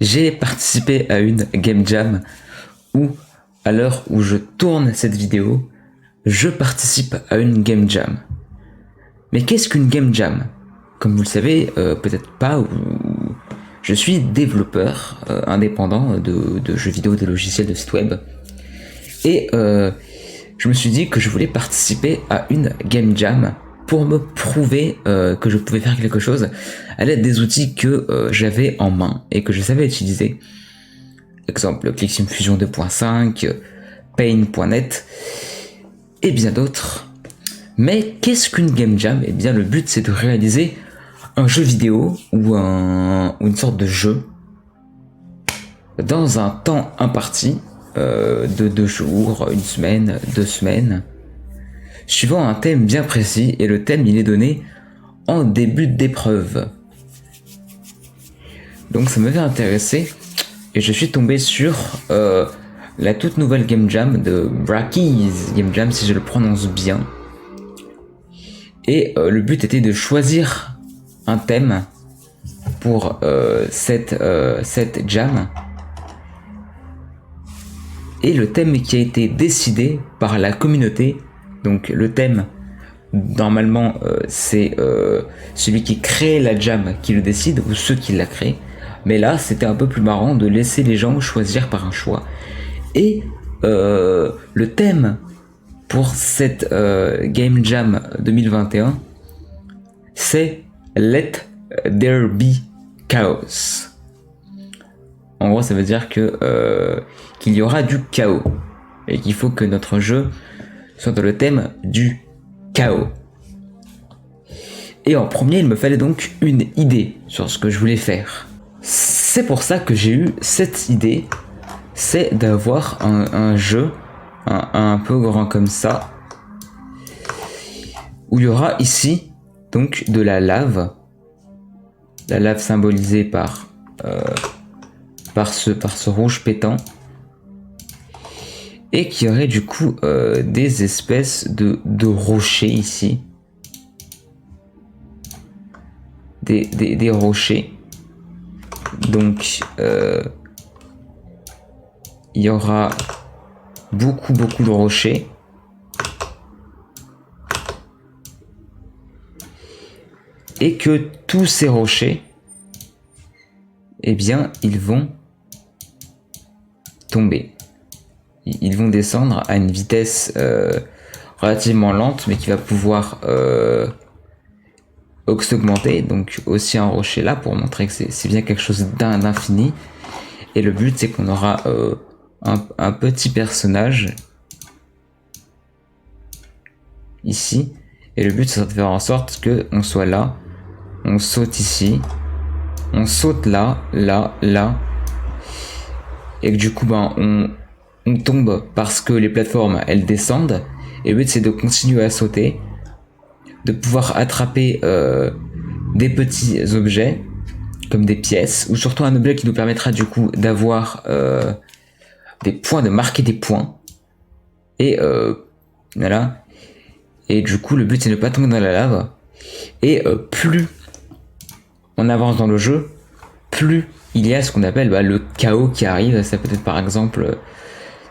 J'ai participé à une game jam où, à l'heure où je tourne cette vidéo, je participe à une game jam. Mais qu'est-ce qu'une game jam? Comme vous le savez, peut-être pas, je suis développeur indépendant de jeux vidéo, de logiciels, de sites web. Et je me suis dit que je voulais participer à une game jam pour me prouver que je pouvais faire quelque chose à l'aide des outils que j'avais en main et que je savais utiliser. Exemple, Clicksim Fusion 2.5, Paint.net et bien d'autres. Mais qu'est-ce qu'une game jam? Eh bien, le but c'est de réaliser un jeu vidéo ou une sorte de jeu dans un temps imparti de 2 jours, 1 semaine, 2 semaines, suivant un thème bien précis, et le thème il est donné en début d'épreuve. Donc ça m'avait intéressé et je suis tombé sur la toute nouvelle game jam de Brackeys Game Jam, si je le prononce bien. Et le but était de choisir un thème pour cette jam. Et le thème qui a été décidé par la communauté, donc le thème, normalement c'est celui qui crée la jam qui le décide, ou ceux qui la créent. Mais là c'était un peu plus marrant de laisser les gens choisir par un choix. Et le thème pour cette Game Jam 2021, c'est Let There Be Chaos. En gros, ça veut dire que qu'il y aura du chaos et qu'il faut que notre jeu soit dans le thème du chaos. Et en premier, il me fallait donc une idée sur ce que je voulais faire. C'est pour ça que j'ai eu cette idée, c'est d'avoir un jeu un peu grand comme ça, où il y aura ici donc de la lave symbolisée par ce rouge pétant, et qui aurait du coup des espèces de rochers ici, des rochers. Donc il y aura beaucoup de rochers, et que tous ces rochers, eh bien ils vont tomber, ils vont descendre à une vitesse relativement lente, mais qui va pouvoir augmenter. Donc aussi un rocher là pour montrer que c'est bien quelque chose d'infini. Et le but c'est qu'on aura un petit personnage ici, et le but c'est de faire en sorte que on soit là, on saute ici, on saute là, et que du coup on tombe parce que les plateformes elles descendent, et le but c'est de continuer à sauter, de pouvoir attraper des petits objets comme des pièces, ou surtout un objet qui nous permettra du coup d'avoir des points, de marquer des points, et voilà. Et du coup le but c'est de ne pas tomber dans la lave, et plus on avance dans le jeu, plus il y a ce qu'on appelle le chaos qui arrive. Ça peut être par exemple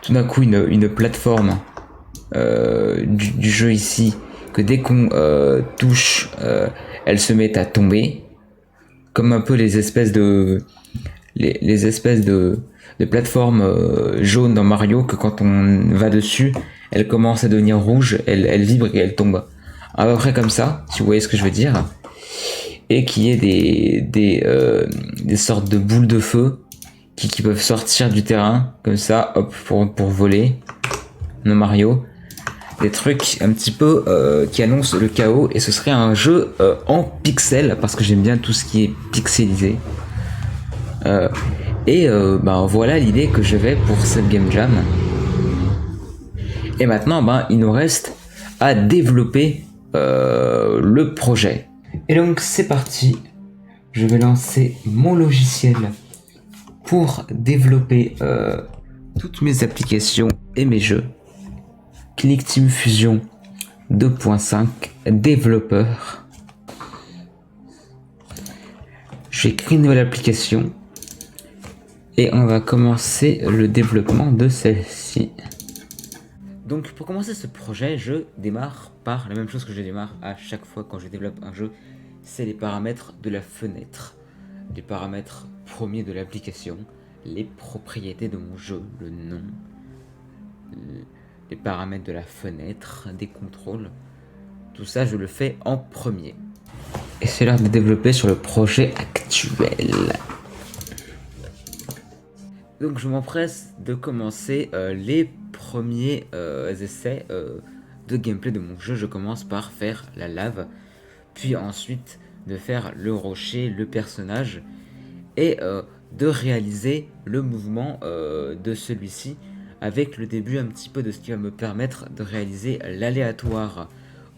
tout d'un coup une plateforme du jeu ici, que dès qu'on touche, elle se met à tomber, comme un peu les espèces de plateformes jaunes dans Mario, que quand on va dessus, elle commence à devenir rouge, elle vibre et elle tombe. À peu près comme ça, si vous voyez ce que je veux dire. Et qu'il y ait des sortes de boules de feu qui peuvent sortir du terrain, comme ça, hop, pour voler, dans Mario. Des trucs un petit peu qui annoncent le chaos, et ce serait un jeu en pixels, parce que j'aime bien tout ce qui est pixelisé. Voilà l'idée que j'avais pour cette game jam. Et maintenant il nous reste à développer le projet. Et donc c'est parti, je vais lancer mon logiciel pour développer toutes mes applications et mes jeux. Clicksim Fusion 2.5 développeur. J'ai créé une nouvelle application Et on va commencer le développement de celle-ci. Donc pour commencer ce projet, je démarre par la même chose que je démarre à chaque fois quand je développe un jeu, c'est les paramètres de la fenêtre, les paramètres premiers de l'application, les propriétés de mon jeu, le nom, les paramètres de la fenêtre, des contrôles, tout ça je le fais en premier. Et c'est l'heure de développer sur le projet actuel. Donc je m'empresse de commencer les premiers essais de gameplay de mon jeu. Je commence par faire la lave, puis ensuite de faire le rocher, le personnage, et de réaliser le mouvement de celui-ci avec le début un petit peu de ce qui va me permettre de réaliser l'aléatoire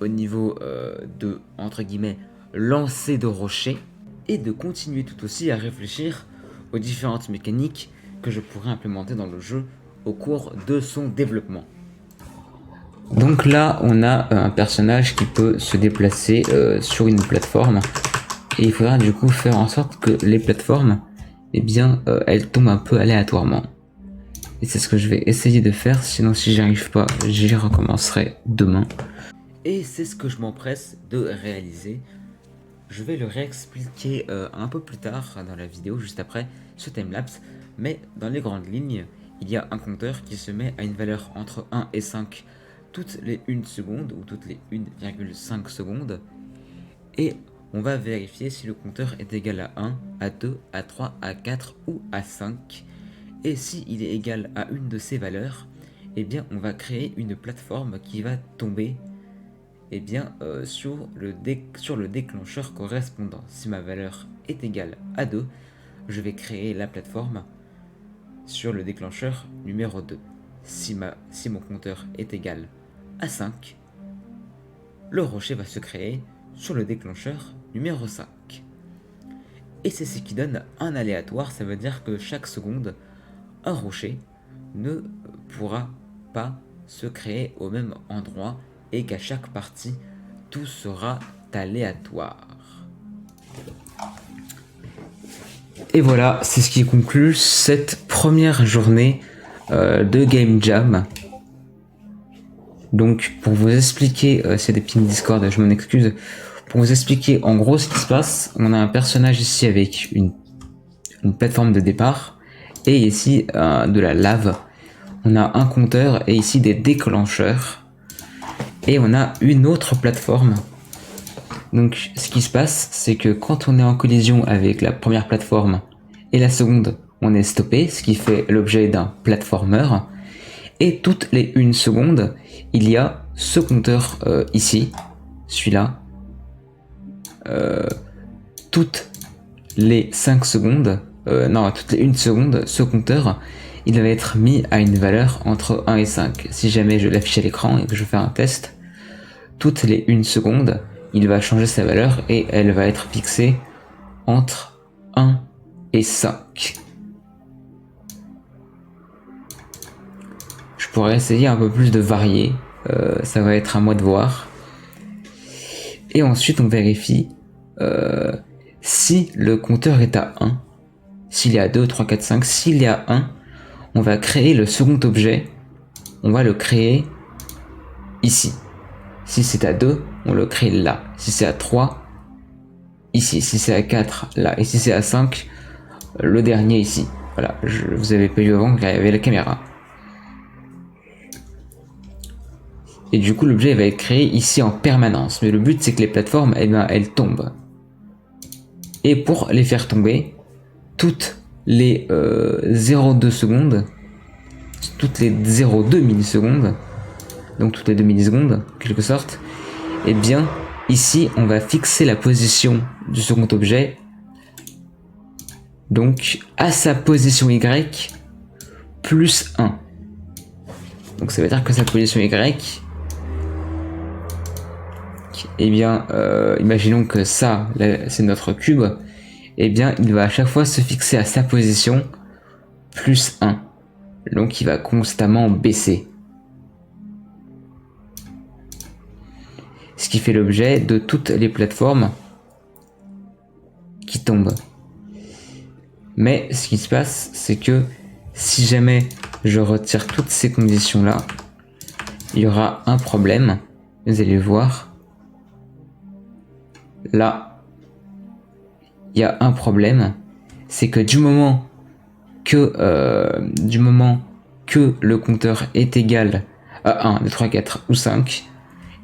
au niveau de, entre guillemets, lancer de rocher, et de continuer tout aussi à réfléchir aux différentes mécaniques que je pourrais implémenter dans le jeu au cours de son développement. Donc là, on a un personnage qui peut se déplacer sur une plateforme, et il faudra du coup faire en sorte que les plateformes, eh bien, elles tombent un peu aléatoirement. Et c'est ce que je vais essayer de faire, sinon si j'y arrive pas, j'y recommencerai demain. Et c'est ce que je m'empresse de réaliser. Je vais le réexpliquer un peu plus tard dans la vidéo, juste après ce timelapse, mais dans les grandes lignes, il y a un compteur qui se met à une valeur entre 1 et 5 toutes les 1 seconde ou toutes les 1,5 secondes, et on va vérifier si le compteur est égal à 1, à 2, à 3, à 4 ou à 5, et s'il est égal à une de ces valeurs, eh bien on va créer une plateforme qui va tomber sur le déclencheur correspondant. Si ma valeur est égale à 2, je vais créer la plateforme sur le déclencheur numéro 2. Si mon compteur est égal à 5, le rocher va se créer sur le déclencheur numéro 5. Et c'est ce qui donne un aléatoire, ça veut dire que chaque seconde, un rocher ne pourra pas se créer au même endroit, et qu'à chaque partie, tout sera aléatoire. Et voilà, c'est ce qui conclut cette première journée de Game Jam. Donc pour vous expliquer, c'est des pings Discord, je m'en excuse. Pour vous expliquer en gros ce qui se passe, on a un personnage ici avec une plateforme de départ, et ici de la lave. On a un compteur et ici des déclencheurs. Et on a une autre plateforme. Donc ce qui se passe, c'est que quand on est en collision avec la première plateforme et la seconde, on est stoppé, ce qui fait l'objet d'un platformer. Et toutes les 1 seconde, il y a ce compteur ici, celui-là. Toutes les 5 secondes, toutes les 1 seconde, ce compteur, il va être mis à une valeur entre 1 et 5. Si jamais je l'affiche à l'écran et que je fais un test, toutes les 1 seconde, il va changer sa valeur et elle va être fixée entre 1 et 5. Je pourrais essayer un peu plus de varier, ça va être à moi de voir. Et ensuite on vérifie si le compteur est à 1, s'il est à 2, 3, 4, 5, s'il est à 1, on va créer le second objet, on va le créer ici. Si c'est à 2, on le crée là. Si c'est à 3, ici. Si c'est à 4, là. Et si c'est à 5, le dernier ici. Voilà, vous avez pas vu avant qu'il y avait la caméra. Et du coup, l'objet va être créé ici en permanence. Mais le but, c'est que les plateformes, elles tombent. Et pour les faire tomber, toutes les 0,2 secondes, toutes les 0,2 millisecondes, donc toutes les 2 millisecondes, en quelque sorte, et bien, ici, on va fixer la position du second objet, donc à sa position Y, plus 1. Donc ça veut dire que sa position Y, eh bien, imaginons que ça, c'est notre cube, eh bien, il va à chaque fois se fixer à sa position, plus 1. Donc il va constamment baisser. Ce qui fait l'objet de toutes les plateformes qui tombent. Mais ce qui se passe, c'est que si jamais je retire toutes ces conditions-là, il y aura un problème. Vous allez voir. Là, il y a un problème. C'est que du moment que le compteur est égal à 1, 2, 3, 4 ou 5,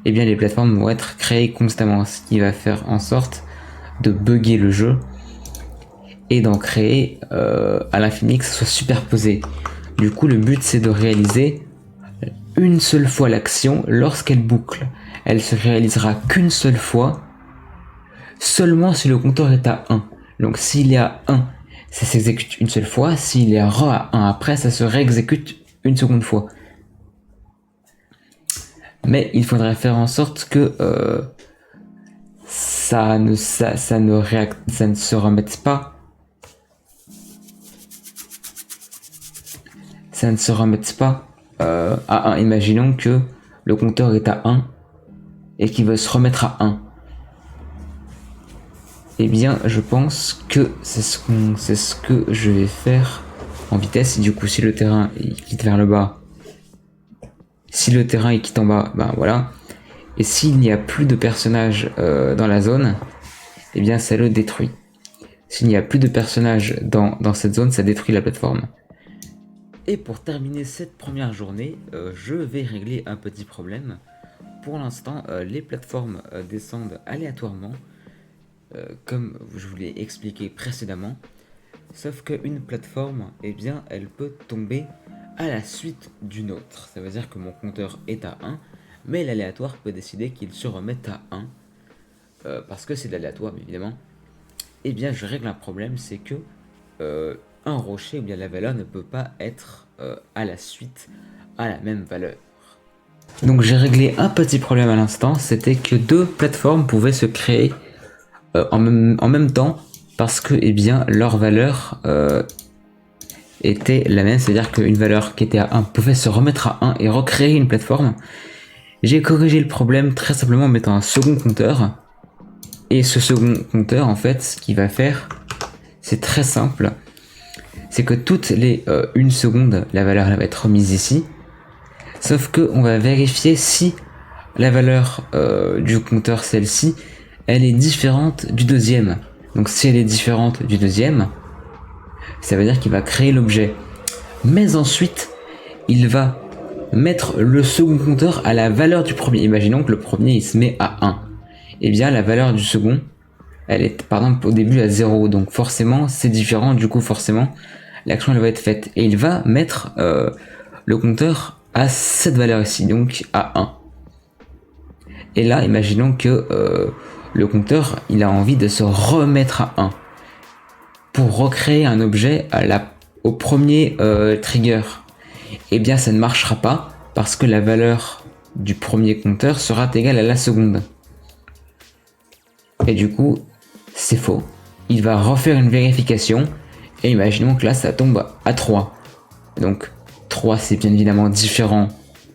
eh bien les plateformes vont être créées constamment, ce qui va faire en sorte de bugger le jeu et d'en créer à l'infini, que ce soit superposé. Du coup, le but c'est de réaliser une seule fois l'action lorsqu'elle boucle. Elle se réalisera qu'une seule fois, seulement si le compteur est à 1. Donc s'il est à 1, ça s'exécute une seule fois. S'il est à 1 après, ça se réexécute une seconde fois. Mais il faudrait faire en sorte que ça ne se remette pas. Ça ne se remette pas à 1. Imaginons que le compteur est à 1 et qu'il veut se remettre à 1. Eh bien, je pense que c'est ce que je vais faire en vitesse. Du coup, si le terrain il quitte vers le bas, si le terrain il quitte en bas, ben voilà. Et s'il n'y a plus de personnages dans la zone, eh bien, ça le détruit. S'il n'y a plus de personnages dans cette zone, ça détruit la plateforme. Et pour terminer cette première journée, je vais régler un petit problème. Pour l'instant, les plateformes descendent aléatoirement, comme je vous l'ai expliqué précédemment. Sauf qu'une plateforme, eh bien, elle peut tomber à la suite d'une autre. Ça veut dire que mon compteur est à 1, mais l'aléatoire peut décider qu'il se remette à 1, parce que c'est de l'aléatoire, évidemment. Eh bien, je règle un problème, c'est que un rocher, ou bien la valeur ne peut pas être à la suite à la même valeur. Donc j'ai réglé un petit problème à l'instant, c'était que deux plateformes pouvaient se créer en même temps, parce que eh bien, leur valeur était la même, c'est-à-dire qu'une valeur qui était à 1 pouvait se remettre à 1 et recréer une plateforme. J'ai corrigé le problème très simplement en mettant un second compteur. Et ce second compteur, en fait, ce qu'il va faire, c'est très simple. C'est que toutes les 1 seconde, la valeur elle va être remise ici. Sauf que on va vérifier si la valeur du compteur, celle-ci, elle est différente du deuxième. Donc si elle est différente du deuxième, ça veut dire qu'il va créer l'objet. Mais ensuite, il va mettre le second compteur à la valeur du premier. Imaginons que le premier il se met à 1. Et bien la valeur du second, elle est par exemple au début à 0. Donc forcément c'est différent, du coup forcément l'action elle va être faite. Et il va mettre le compteur à cette valeur ici, donc à 1. Et là imaginons que le compteur il a envie de se remettre à 1 pour recréer un objet au premier trigger. Et bien ça ne marchera pas parce que la valeur du premier compteur sera égale à la seconde. Et du coup, c'est faux. Il va refaire une vérification et imaginons que là ça tombe à 3. Donc 3 c'est bien évidemment différent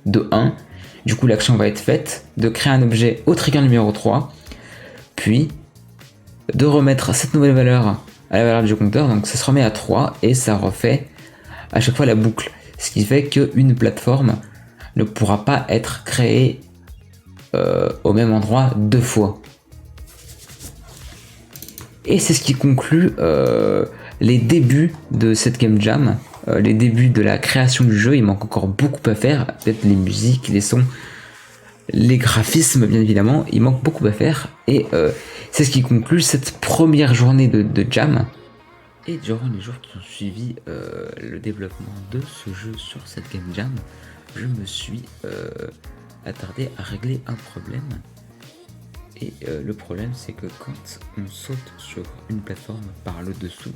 de 1. Du coup l'action va être faite de créer un objet au trigger numéro 3, puis de remettre cette nouvelle valeur à la valeur du compteur, donc ça se remet à 3 et ça refait à chaque fois la boucle. Ce qui fait qu'une plateforme ne pourra pas être créée au même endroit deux fois. Et c'est ce qui conclut les débuts de cette game jam, les débuts de la création du jeu. Il manque encore beaucoup à faire, peut-être les musiques, les sons, les graphismes bien évidemment, il manque beaucoup à faire. Et c'est ce qui conclut cette première journée de jam. Et durant les jours qui ont suivi le développement de ce jeu sur cette game jam, je me suis attardé à régler un problème. Et le problème c'est que quand on saute sur une plateforme par le dessous,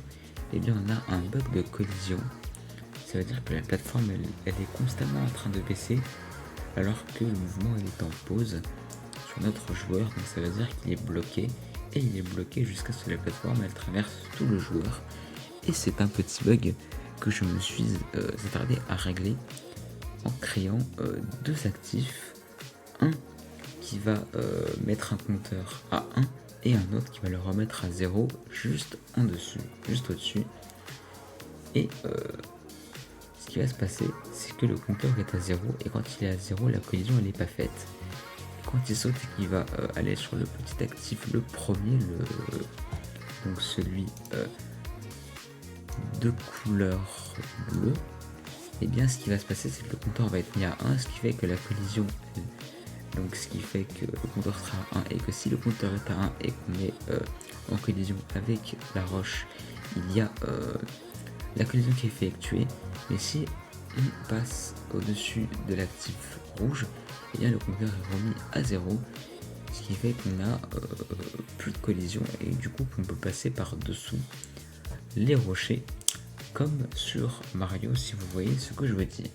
eh bien on a un bug de collision. Ça veut dire que la plateforme elle est constamment en train de baisser alors que le mouvement il est en pause sur notre joueur. Donc ça veut dire qu'il est bloqué et il est bloqué jusqu'à ce que la plateforme elle traverse tout le joueur. Et c'est un petit bug que je me suis attardé à régler en créant deux actifs. Un qui va mettre un compteur à 1 et un autre qui va le remettre à 0 juste en dessous, juste au-dessus. Et ce qui va se passer, c'est que le compteur est à 0, et quand il est à 0, la collision elle n'est pas faite. Et quand il saute et qu'il va aller sur le petit actif, le premier, donc celui de couleur bleue, et bien ce qui va se passer, c'est que le compteur va être mis à 1, ce qui fait que la collision, donc ce qui fait que le compteur sera à 1, et que si le compteur est à 1 et qu'on est en collision avec la roche, il y a la collision qui est effectuée. Mais si on passe au-dessus de l'actif rouge, et bien le compteur est remis à 0, ce qui fait qu'on a plus de collision, et du coup qu'on peut passer par dessous les rochers comme sur Mario, si vous voyez ce que je veux dire.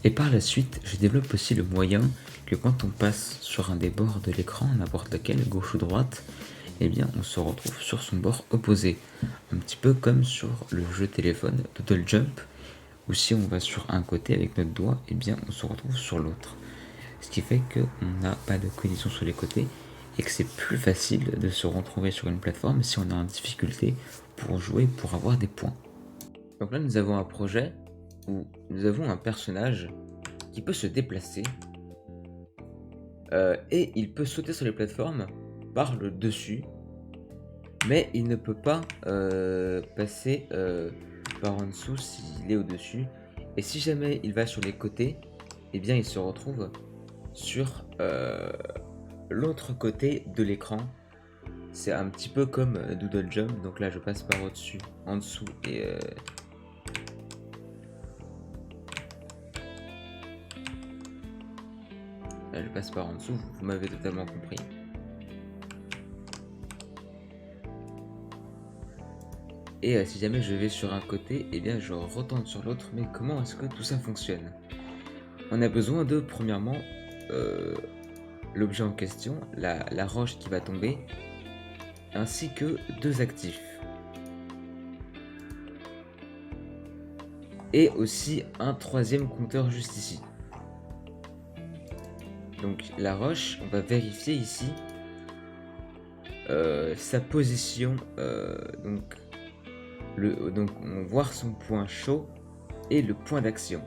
Et par la suite, je développe aussi le moyen que quand on passe sur un des bords de l'écran, n'importe lequel, gauche ou droite, eh bien on se retrouve sur son bord opposé. Un petit peu comme sur le jeu téléphone Doodle Jump, où si on va sur un côté avec notre doigt, eh bien on se retrouve sur l'autre. Ce qui fait qu'on n'a pas de collision sur les côtés, et que c'est plus facile de se retrouver sur une plateforme si on est en difficulté pour jouer, pour avoir des points. Donc là nous avons un projet où nous avons un personnage qui peut se déplacer et il peut sauter sur les plateformes par le dessus, mais il ne peut pas passer par en dessous s'il est au dessus, et si jamais il va sur les côtés, eh bien il se retrouve sur l'autre côté de l'écran. C'est un petit peu comme Doodle Jump, donc là je passe par au-dessus, en dessous, et là je passe par en dessous, vous m'avez totalement compris. Et si jamais je vais sur un côté, eh bien je retourne sur l'autre. Mais comment est-ce que tout ça fonctionne? On a besoin de, premièrement, l'objet en question, la roche qui va tomber, ainsi que 2 actifs. Et aussi un 3e compteur juste ici. Donc la roche, on va vérifier ici sa position, donc on va voir son point chaud et le point d'action.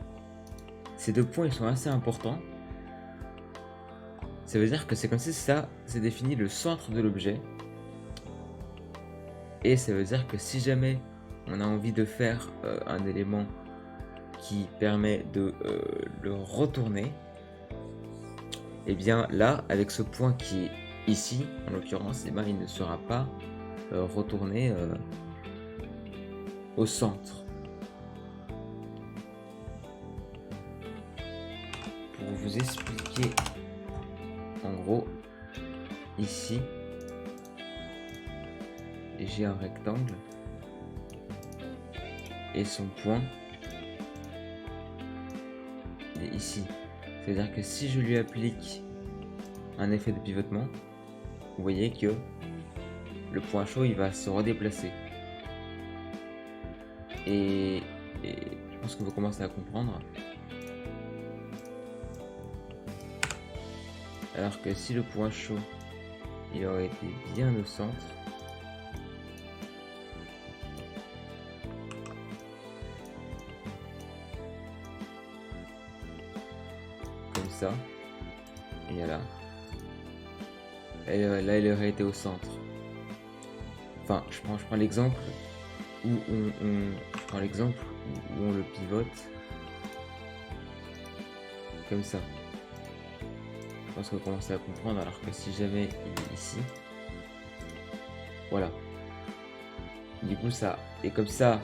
Ces 2 points ils sont assez importants. Ça veut dire que c'est comme si ça définit le centre de l'objet. Et ça veut dire que si jamais on a envie de faire un élément qui permet de le retourner, et bien là, avec ce point qui est ici, en l'occurrence, eh ben, il ne sera pas retourné au centre. Pour vous expliquer, en gros, ici, j'ai un rectangle et son point il est ici. C'est-à-dire que si je lui applique un effet de pivotement, vous voyez que le point chaud il va se redéplacer. Et je pense que vous commencez à comprendre. Alors que si le point chaud il aurait été bien au centre, comme ça, et voilà. Et là il aurait été au centre. Enfin, je prends l'exemple où je prends l'exemple où on le pivote comme ça. Je pense que vous commencez à comprendre, alors que si jamais il est ici, voilà. Du coup ça, et comme ça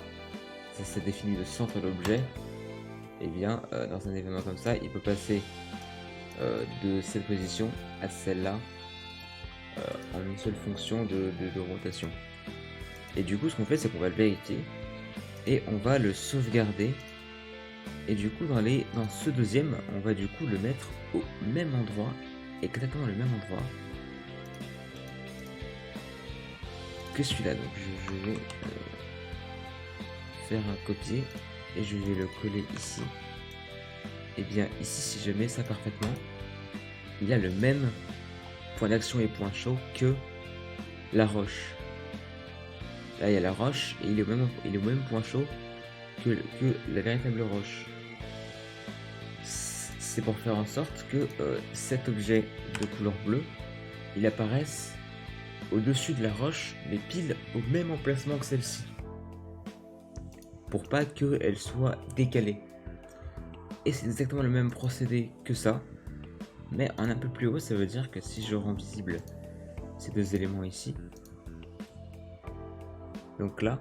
définit le centre de l'objet, et bien dans un événement comme ça, il peut passer de cette position à celle-là en une seule fonction de rotation. Et du coup ce qu'on fait, c'est qu'on va le vérifier et on va le sauvegarder. Et du coup dans ce deuxième, on va du coup le mettre au même endroit, exactement le même endroit que celui-là. Donc je vais faire un copier et je vais le coller ici. Et bien ici, si je mets ça parfaitement, il a le même point d'action et point chaud que la roche. Là il y a la roche et il est au même point chaud que la véritable roche. C'est pour faire en sorte que cet objet de couleur bleue, il apparaisse au-dessus de la roche, mais pile au même emplacement que celle-ci. Pour pas qu'elle soit décalée. Et c'est exactement le même procédé que ça, mais en un peu plus haut. Ça veut dire que si je rends visible ces deux éléments ici, donc là,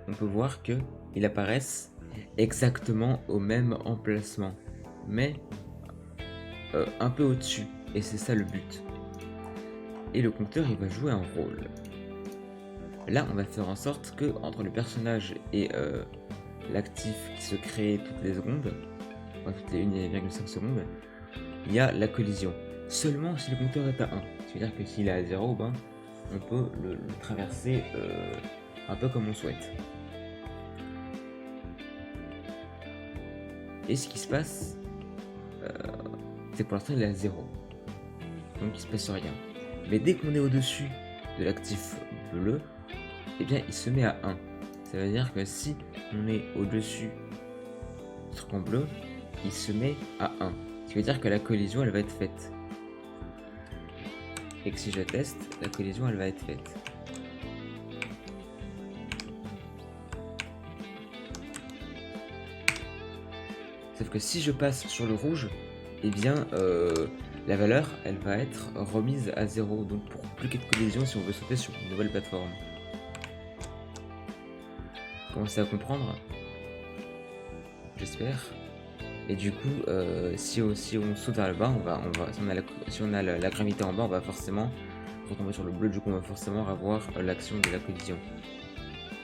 on peut voir que ils apparaissent exactement au même emplacement, mais un peu au-dessus, et c'est ça le but. Et le compteur, il va jouer un rôle. Là, on va faire en sorte que entre le personnage et l'actif qui se crée toutes les secondes, enfin toutes les 1,5 secondes, il y a la collision. Seulement si le compteur est à 1. C'est-à-dire que s'il est à 0, ben, on peut le traverser un peu comme on souhaite. Et ce qui se passe, c'est que pour l'instant il est à 0. Donc il se passe rien. Mais dès qu'on est au-dessus de l'actif bleu, eh bien il se met à 1. Ça veut dire que si on est au-dessus du truc en bleu, il se met à 1. Ce qui veut dire que la collision elle va être faite. Et que si je teste, la collision elle va être faite. Sauf que si je passe sur le rouge, eh bien la valeur elle va être remise à 0. Donc pour plus qu'il y ait de collision si on veut sauter sur une nouvelle plateforme. Commencez à comprendre, j'espère. Et du coup, si on saute vers le bas, si on a la gravité en bas, on va forcément retomber sur le bleu. Du coup, on va forcément avoir l'action de la collision.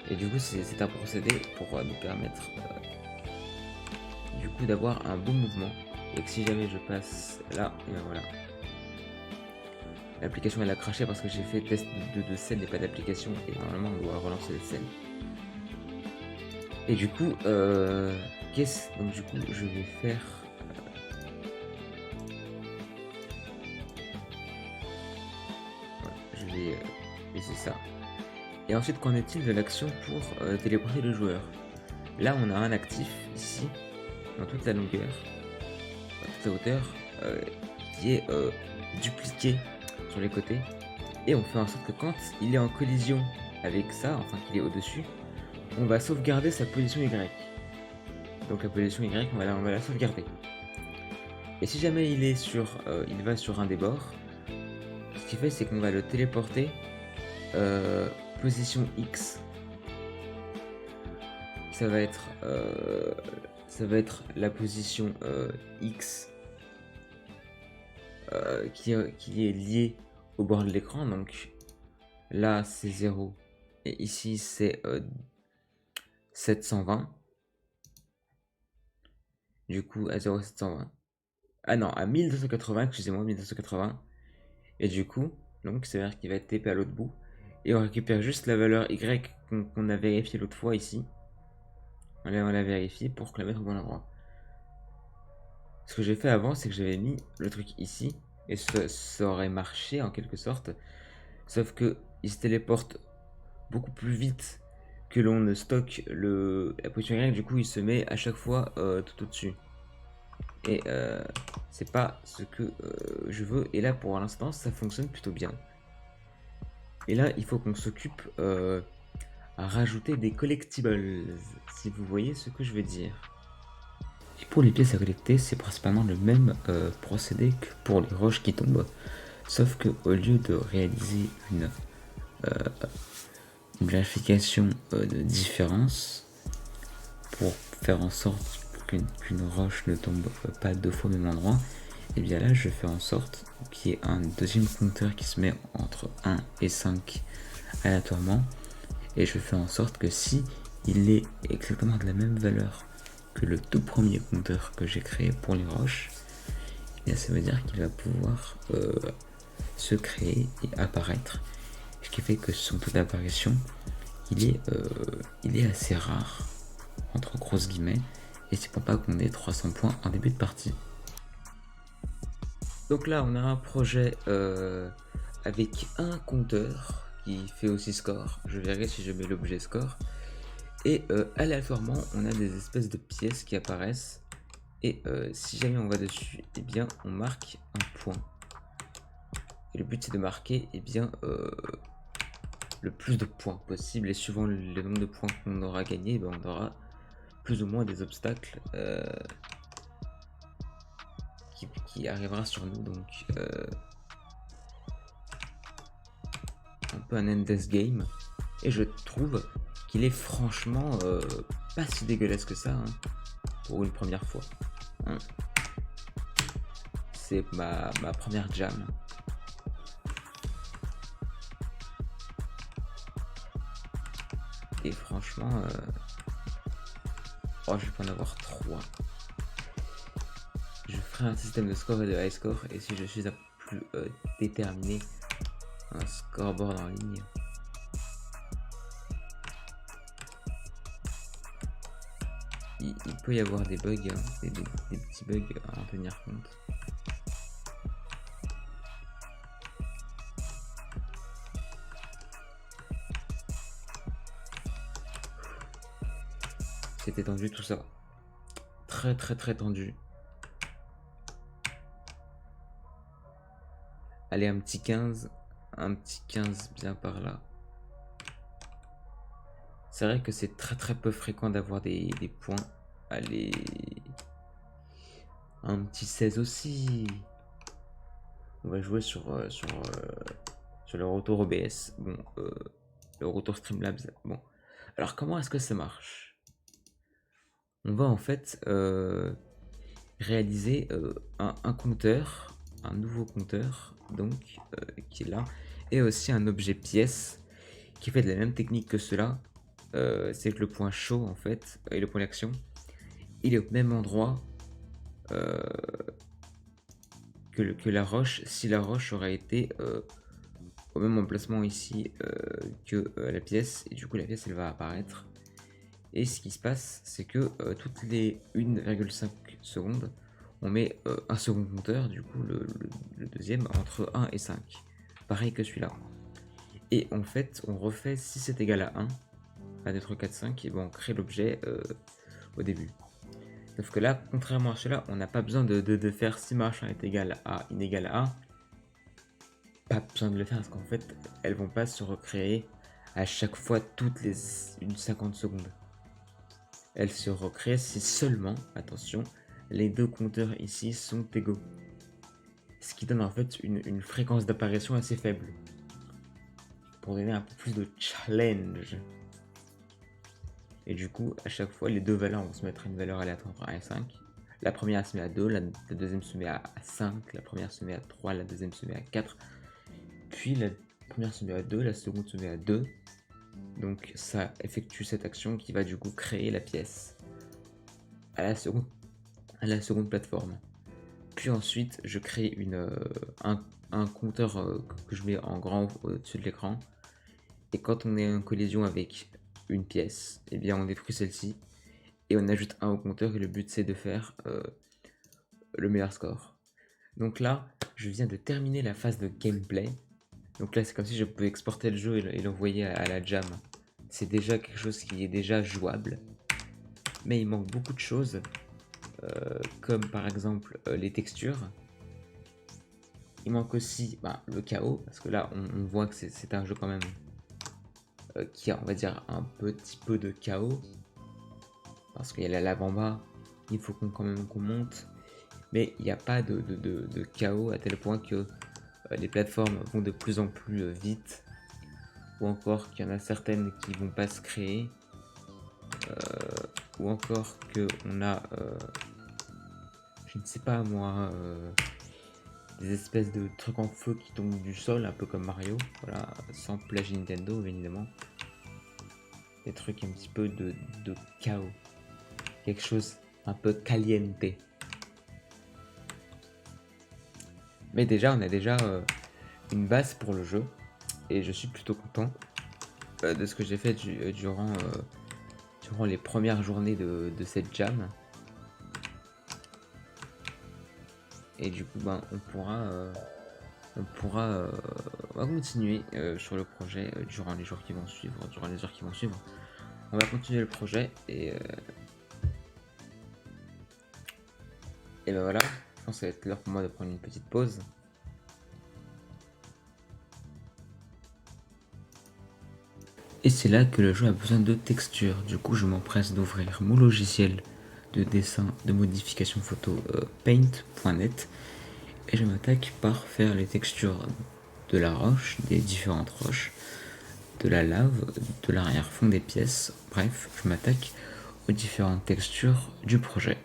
Et du coup, c'est un procédé pour nous permettre du coup d'avoir un bon mouvement. Et que si jamais je passe là, et ben voilà. L'application elle a craché parce que j'ai fait test de scène et pas d'application. Et normalement, on doit relancer les scènes. Et du coup, donc du coup, je vais faire... je vais laisser ça. Et ensuite, qu'en est-il de l'action pour téléporter le joueur? Là, on a un actif, ici, dans toute la longueur, dans toute la hauteur, qui est dupliqué sur les côtés. Et on fait en sorte que quand il est en collision avec ça, enfin qu'il est au-dessus, on va sauvegarder sa position Y. Donc la position Y, on va la sauvegarder. Et si jamais il va sur un des bords, ce qu'il fait, c'est qu'on va le téléporter position X. Ça va être la position X qui est liée au bord de l'écran. Donc là, c'est 0. Et ici, c'est 720. Du coup, à 0,720. Ah non, à 1280, excusez-moi, 1280. Et du coup, donc, ça veut dire qu'il va être TP à l'autre bout. Et on récupère juste la valeur Y qu'on a vérifié l'autre fois ici. On l'a vérifié pour la mettre au bon endroit. Ce que j'ai fait avant, c'est que j'avais mis le truc ici. Et ça aurait marché en quelque sorte. Sauf que il se téléporte beaucoup plus vite que l'on ne stocke la position Y. Du coup, il se met à chaque fois tout au-dessus. Et c'est pas ce que je veux. Et là, pour l'instant, ça fonctionne plutôt bien. Et là, il faut qu'on s'occupe à rajouter des collectibles, si vous voyez ce que je veux dire. Et pour les pièces à collecter, c'est principalement le même procédé que pour les roches qui tombent. Sauf que au lieu de réaliser une vérification de différence pour faire en sorte qu'une roche ne tombe pas deux fois au même endroit, et bien là je fais en sorte qu'il y ait un deuxième compteur qui se met entre 1 et 5 aléatoirement, et je fais en sorte que si il est exactement de la même valeur que le tout premier compteur que j'ai créé pour les roches, et bien ça veut dire qu'il va pouvoir se créer et apparaître, ce qui fait que son taux d'apparition il est assez rare, entre grosses guillemets, et c'est pour pas qu'on ait 300 points en début de partie. Donc là on a un projet avec un compteur qui fait aussi score. Je verrai si je mets l'objet score. Et aléatoirement, on a des espèces de pièces qui apparaissent. Et si jamais on va dessus, eh bien on marque un point. Et le but c'est de marquer le plus de points possible. Et suivant le nombre de points qu'on aura gagné, eh ben, on aura plus ou moins des obstacles qui arrivera sur nous. Donc un peu un endless game. Et je trouve qu'il est franchement pas si dégueulasse que ça, hein, pour une première fois. Hein. C'est ma première jam. Et franchement, oh, je vais pas en avoir 3. Je ferai un système de score et de high score, et si je suis un peu plus déterminé, un scoreboard en ligne. Il peut y avoir des bugs, hein, des petits bugs à en tenir compte. C'était tendu tout ça. Très tendu. Allez, un petit 15 bien par là. C'est vrai que c'est très peu fréquent d'avoir des points. Allez, un petit 16 aussi. On va jouer sur le retour OBS. Bon, le retour Streamlabs. Bon, alors comment est-ce que ça marche? On va en fait réaliser un compteur, un nouveau compteur, donc qui est là, et aussi un objet pièce qui fait de la même technique que cela. C'est que le point chaud en fait et le point d'action, il est au même endroit que la roche, si la roche aurait été au même emplacement ici que la pièce, et du coup la pièce elle va apparaître. Et ce qui se passe, c'est que toutes les 1,5 secondes, on met un second compteur, du coup le deuxième, entre 1 et 5. Pareil que celui-là. Et en fait, on refait si c'est égal à 1, 1, 2, 3, 4, 5, et ben on crée l'objet au début. Sauf que là, contrairement à celui-là, on n'a pas besoin de faire si machin est égal à inégal à 1. Pas besoin de le faire parce qu'en fait, elles vont pas se recréer à chaque fois toutes les 50 secondes. Elles se recréent si seulement, attention, les deux compteurs ici sont égaux. Ce qui donne en fait une fréquence d'apparition assez faible. Pour donner un peu plus de challenge. Et du coup, à chaque fois, les deux valeurs vont se mettre à une valeur aléatoire entre 1 et 5. La première se met à 2, la deuxième se met à 5, la première se met à 3, la deuxième se met à 4. Puis la première se met à 2, la seconde se met à 2. Donc ça effectue cette action qui va du coup créer la pièce à la seconde plateforme. Puis ensuite, je crée un compteur que je mets en grand au-dessus de l'écran. Et quand on est en collision avec une pièce, eh bien on détruit celle-ci et on ajoute un au compteur, et le but c'est de faire le meilleur score. Donc là, je viens de terminer la phase de gameplay. Donc là, c'est comme si je pouvais exporter le jeu et l'envoyer à la jam. C'est déjà quelque chose qui est déjà jouable. Mais il manque beaucoup de choses, comme par exemple les textures. Il manque aussi le chaos, parce que là, on voit que c'est un jeu quand même qui a, on va dire, un petit peu de chaos. Parce qu'il y a la lave en bas, il faut quand même qu'on monte. Mais il n'y a pas de chaos à tel point que les plateformes vont de plus en plus vite, ou encore qu'il y en a certaines qui vont pas se créer, ou encore que on a, je ne sais pas moi, des espèces de trucs en feu qui tombent du sol, un peu comme Mario, voilà, sans plagier Nintendo évidemment. Des trucs un petit peu de chaos, quelque chose un peu caliente. Mais déjà, on a déjà une base pour le jeu, et je suis plutôt content de ce que j'ai fait durant les premières journées de cette jam. Et du coup, on va continuer sur le projet durant les jours qui vont suivre, on va continuer le projet et ben voilà, je pense que ça va être l'heure pour moi de prendre une petite pause. Et c'est là que le jeu a besoin de textures. Du coup, je m'empresse d'ouvrir mon logiciel de dessin, de modification photo paint.net et je m'attaque par faire les textures de la roche, des différentes roches, de la lave, de l'arrière-fond des pièces. Bref, je m'attaque aux différentes textures du projet.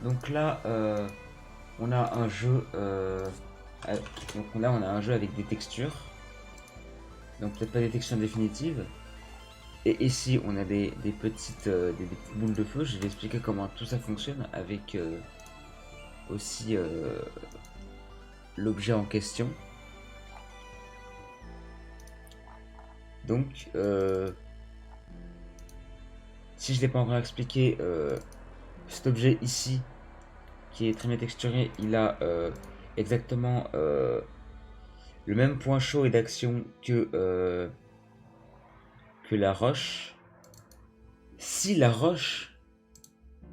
Donc là, on a un jeu. Donc là, on a un jeu avec des textures. Donc peut-être pas des textures définitives. Et ici, on a des petites boules de feu. Je vais expliquer comment tout ça fonctionne avec aussi l'objet en question. Donc, si je ne l'ai pas encore expliqué, cet objet ici, qui est très bien texturé, il a exactement le même point chaud et d'action que la roche. Si la roche,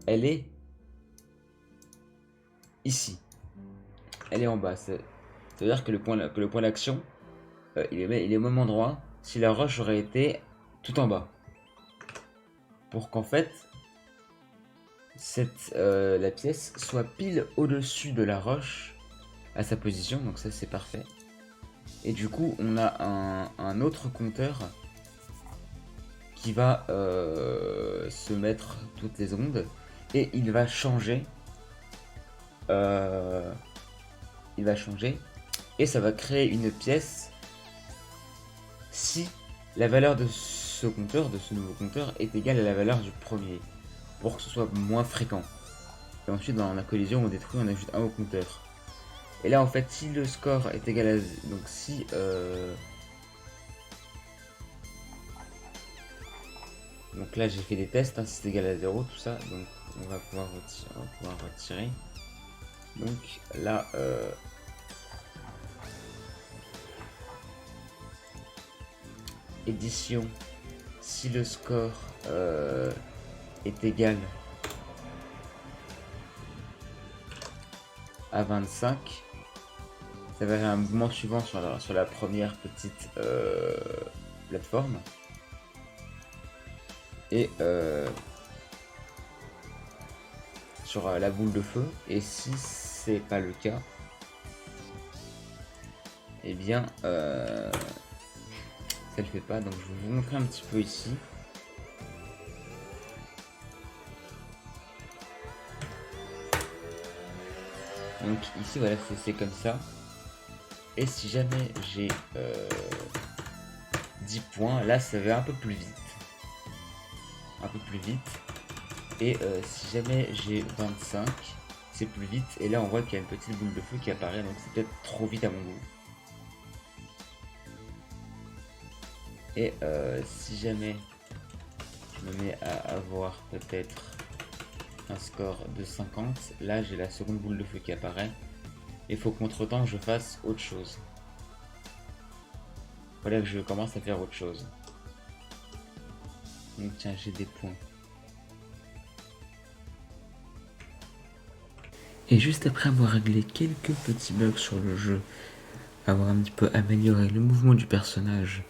elle est ici, elle est en bas, c'est-à-dire que le point d'action, il est au même endroit si la roche aurait été tout en bas. Pour qu'en fait, la pièce soit pile au-dessus de la roche à sa position, donc ça c'est parfait. Et du coup, on a un autre compteur qui va se mettre toutes les ondes et il va changer. Et ça va créer une pièce si la valeur de ce compteur, de ce nouveau compteur, est égale à la valeur du premier, pour que ce soit moins fréquent. Et ensuite, dans la collision, on détruit, on ajoute un au compteur. Et là, en fait, si le score est égal à... Donc si... Donc là, j'ai fait des tests, hein, si c'est égal à 0, tout ça. Donc on va pouvoir retirer. Donc là... édition, si le score est égal à 25, ça va faire un mouvement suivant sur la première petite plateforme. Et sur la boule de feu. Et si c'est pas le cas, et bien ça le fait pas. Donc je vais vous montrer un petit peu ici. Donc ici voilà, c'est comme ça. Et si jamais j'ai 10 points, là ça va un peu plus vite. Et si jamais j'ai 25, c'est plus vite. Et là on voit qu'il y a une petite boule de feu qui apparaît. Donc c'est peut-être trop vite à mon goût. Et si jamais je me mets à avoir peut-être un score de 50, là j'ai la seconde boule de feu qui apparaît. Il faut qu'entre temps je fasse autre chose. Voilà que je commence à faire autre chose. Donc tiens, j'ai des points. Et juste après avoir réglé quelques petits bugs sur le jeu, avoir un petit peu amélioré le mouvement du personnage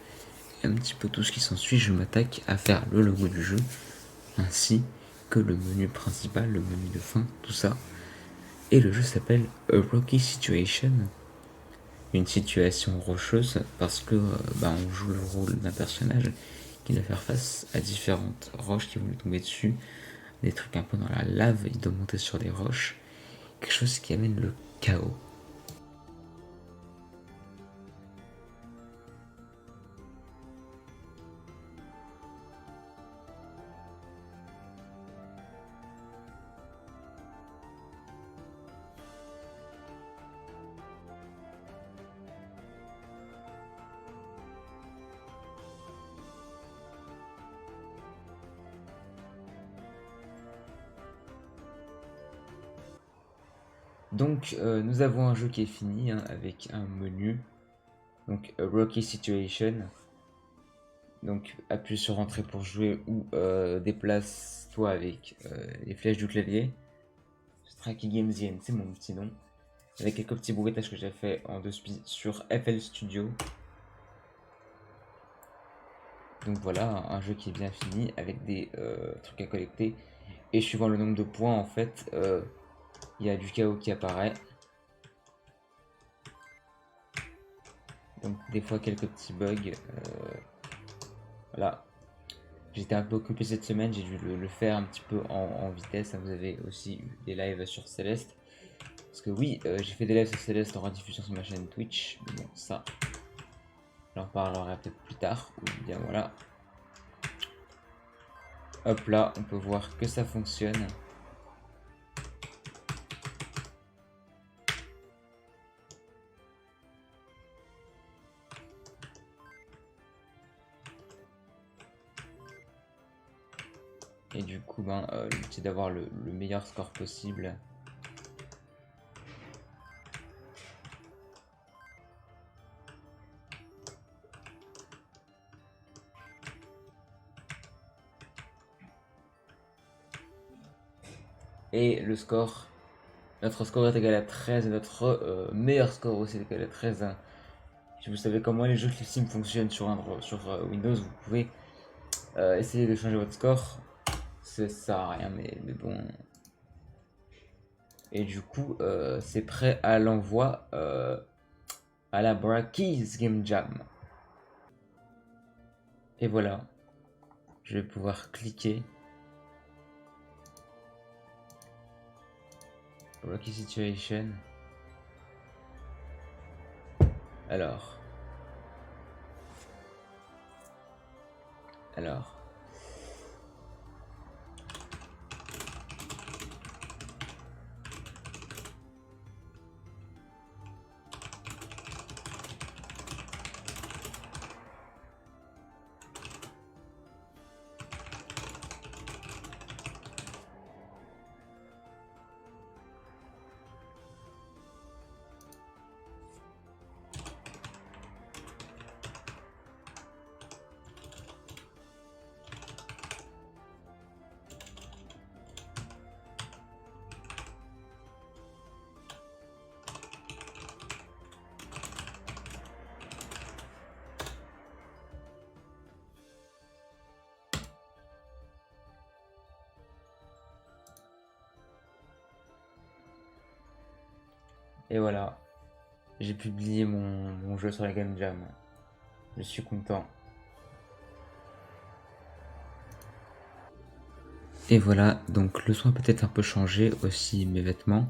et un petit peu tout ce qui s'ensuit, je m'attaque à faire le logo du jeu, ainsi que le menu principal, le menu de fin, tout ça. Et le jeu s'appelle A Rocky Situation, une situation rocheuse, parce que on joue le rôle d'un personnage qui doit faire face à différentes roches qui vont lui tomber dessus, des trucs un peu dans la lave, il doit monter sur des roches, quelque chose qui amène le chaos. Donc nous avons un jeu qui est fini hein, avec un menu, donc Rocky Situation. Donc appuie sur entrée pour jouer ou déplace-toi avec les flèches du clavier. Strike Games Yen, c'est mon petit nom. Avec quelques petits bruitages que j'ai fait en 2 spi sur FL Studio. Donc voilà, un jeu qui est bien fini avec des trucs à collecter. Et suivant le nombre de points en fait, il y a du chaos qui apparaît. Donc des fois quelques petits bugs. Voilà. J'étais un peu occupé cette semaine, j'ai dû le faire un petit peu en vitesse. Vous avez aussi eu des lives sur Céleste. Parce que oui, j'ai fait des lives sur Céleste en rediffusion sur ma chaîne Twitch. Mais bon, ça, j'en parlerai peut-être plus tard. Ou bien voilà. Hop là, on peut voir que ça fonctionne. Et du coup, le but c'est d'avoir le meilleur score possible. Et le score, notre score est égal à 13 et notre meilleur score aussi est égal à 13. Si vous savez comment les jeux Cliff Sim fonctionnent sur Windows, vous pouvez essayer de changer votre score. Ça sert à rien, mais bon. Et du coup, c'est prêt à l'envoi à la Brackeys Game Jam. Et voilà, je vais pouvoir cliquer. Rocky Situation. Alors. Et voilà, j'ai publié mon jeu sur la Game Jam. Je suis content. Et voilà, donc le son a peut-être un peu changé aussi mes vêtements.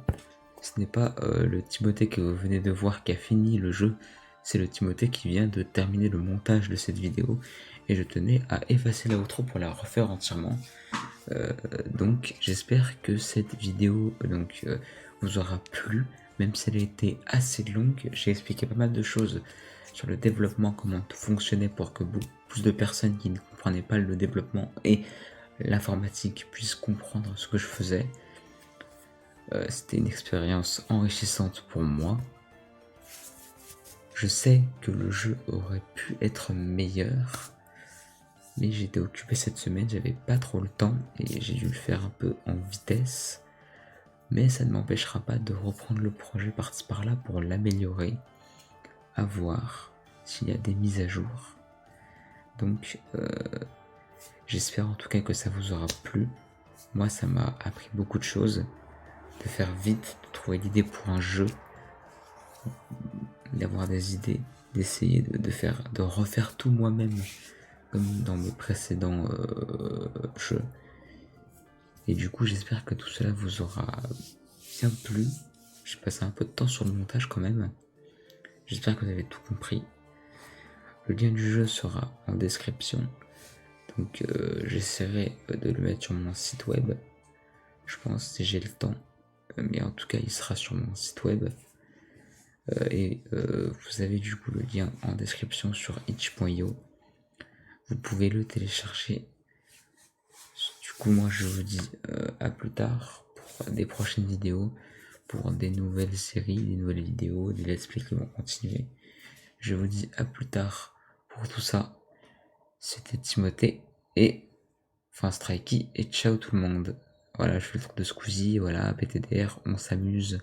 Ce n'est pas le Timothée que vous venez de voir qui a fini le jeu, c'est le Timothée qui vient de terminer le montage de cette vidéo. Et je tenais à effacer la outro pour la refaire entièrement. Donc j'espère que cette vidéo vous aura plu, même si elle a été assez longue. J'ai expliqué pas mal de choses sur le développement, comment tout fonctionnait pour que beaucoup plus de personnes qui ne comprenaient pas le développement et l'informatique puissent comprendre ce que je faisais. C'était une expérience enrichissante pour moi. Je sais que le jeu aurait pu être meilleur, mais j'étais occupé cette semaine, j'avais pas trop le temps et j'ai dû le faire un peu en vitesse. Mais ça ne m'empêchera pas de reprendre le projet par-ci par-là pour l'améliorer, à voir s'il y a des mises à jour. Donc j'espère en tout cas que ça vous aura plu. Moi ça m'a appris beaucoup de choses, de faire vite, de trouver l'idée pour un jeu, d'avoir des idées, d'essayer de refaire tout moi-même comme dans mes précédents jeux. Et du coup, j'espère que tout cela vous aura bien plu. J'ai passé un peu de temps sur le montage quand même. J'espère que vous avez tout compris. Le lien du jeu sera en description. Donc j'essaierai de le mettre sur mon site web. Je pense si j'ai le temps. Mais en tout cas, il sera sur mon site web. Et vous avez du coup le lien en description sur itch.io. Vous pouvez le télécharger. Du coup, moi je vous dis à plus tard pour des prochaines vidéos, pour des nouvelles séries, des nouvelles vidéos, des let's play qui vont continuer. Je vous dis à plus tard pour tout ça. C'était Timothée et enfin Strikey et ciao tout le monde. Voilà, je fais le tour de Squeezie, voilà, PTDR, on s'amuse.